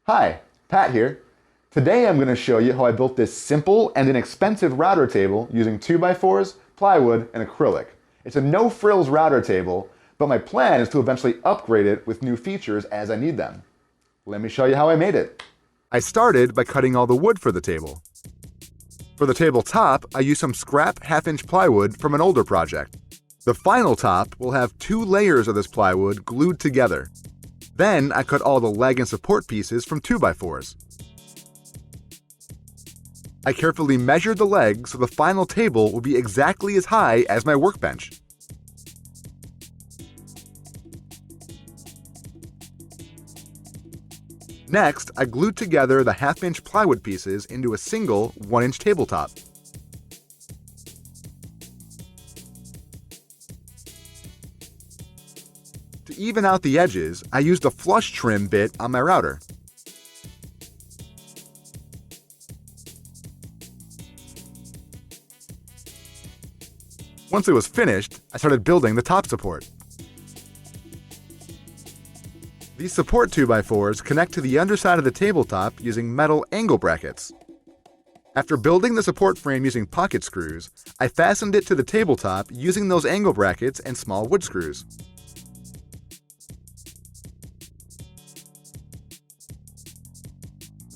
Hi, Pat here. Today I'm going to show you how I built this simple and inexpensive router table using 2x4s, plywood, and acrylic. It's a no-frills router table, but my plan is to eventually upgrade it with new features as I need them. Let me show you how I made it. I started by cutting all the wood for the table. For the table top, I used some scrap half-inch plywood from an older project. The final top will have 2 layers of this plywood glued together. Then I cut all the leg and support pieces from 2x4s. I carefully measured the legs so the final table will be exactly as high as my workbench. Next, I glued together the half-inch plywood pieces into a single 1-inch tabletop. To even out the edges, I used a flush trim bit on my router. Once it was finished, I started building the top support. These support 2x4s connect to the underside of the tabletop using metal angle brackets. After building the support frame using pocket screws, I fastened it to the tabletop using those angle brackets and small wood screws.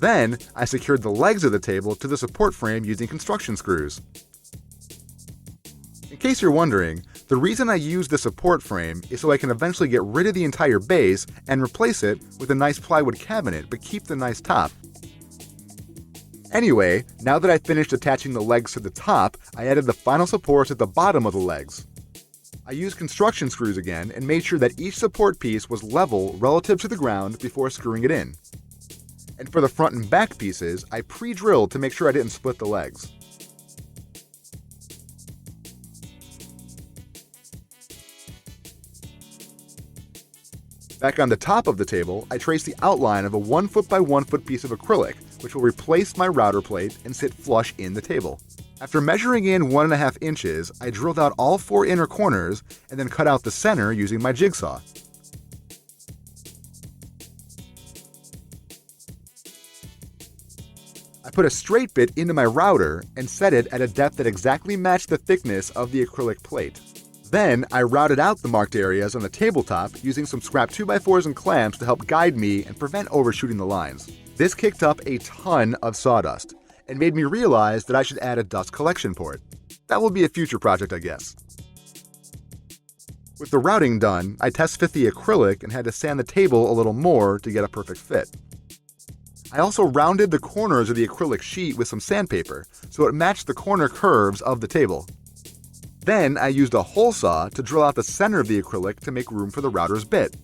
Then, I secured the legs of the table to the support frame using construction screws. In case you're wondering, the reason I use the support frame is so I can eventually get rid of the entire base and replace it with a nice plywood cabinet but keep the nice top. Anyway, now that I finished attaching the legs to the top, I added the final supports at the bottom of the legs. I used construction screws again and made sure that each support piece was level relative to the ground before screwing it in. And for the front and back pieces, I pre-drilled to make sure I didn't split the legs. Back on the top of the table, I traced the outline of a 1 foot by 1 foot piece of acrylic, which will replace my router plate and sit flush in the table. After measuring in 1.5 inches, I drilled out all 4 inner corners and then cut out the center using my jigsaw. I put a straight bit into my router and set it at a depth that exactly matched the thickness of the acrylic plate. Then, I routed out the marked areas on the tabletop using some scrap 2x4s and clamps to help guide me and prevent overshooting the lines. This kicked up a ton of sawdust and made me realize that I should add a dust collection port. That will be a future project, I guess. With the routing done, I test fit the acrylic and had to sand the table a little more to get a perfect fit. I also rounded the corners of the acrylic sheet with some sandpaper so it matched the corner curves of the table. Then I used a hole saw to drill out the center of the acrylic to make room for the router's bit.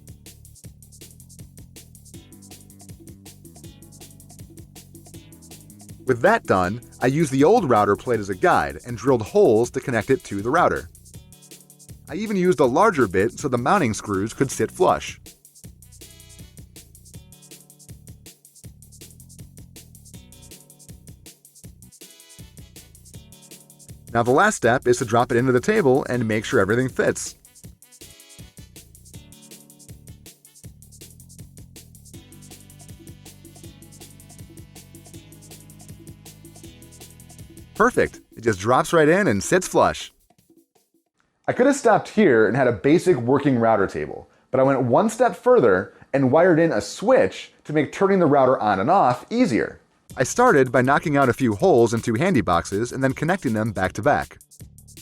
With that done, I used the old router plate as a guide and drilled holes to connect it to the router. I even used a larger bit so the mounting screws could sit flush. Now the last step is to drop it into the table and make sure everything fits. Perfect! It just drops right in and sits flush. I could have stopped here and had a basic working router table, but I went one step further and wired in a switch to make turning the router on and off easier. I started by knocking out a few holes in 2 handy boxes and then connecting them back to back.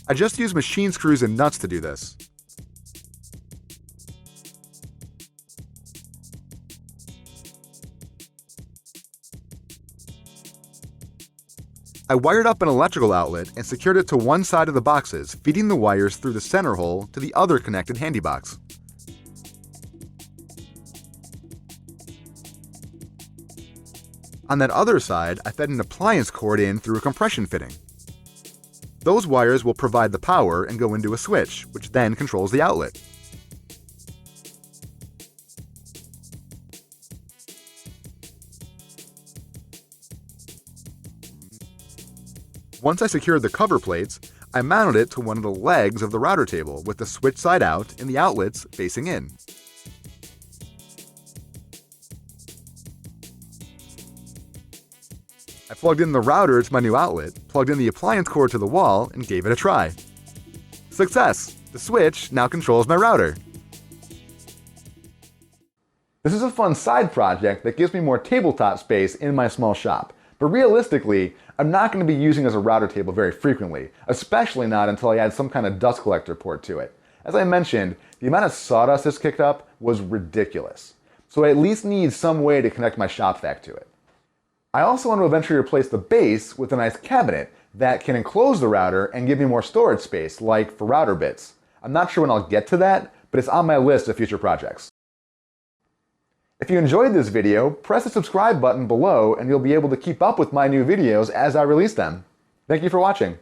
I just used machine screws and nuts to do this. I wired up an electrical outlet and secured it to one side of the boxes, feeding the wires through the center hole to the other connected handy box. On that other side, I fed an appliance cord in through a compression fitting. Those wires will provide the power and go into a switch, which then controls the outlet. Once I secured the cover plates, I mounted it to one of the legs of the router table with the switch side out and the outlets facing in. I plugged in the router to my new outlet, plugged in the appliance cord to the wall, and gave it a try. Success! The switch now controls my router. This is a fun side project that gives me more tabletop space in my small shop, but realistically, I'm not going to be using it as a router table very frequently, especially not until I add some kind of dust collector port to it. As I mentioned, the amount of sawdust this kicked up was ridiculous, so I at least need some way to connect my shop vac to it. I also want to eventually replace the base with a nice cabinet that can enclose the router and give me more storage space, like for router bits. I'm not sure when I'll get to that, but it's on my list of future projects. If you enjoyed this video, press the subscribe button below and you'll be able to keep up with my new videos as I release them. Thank you for watching.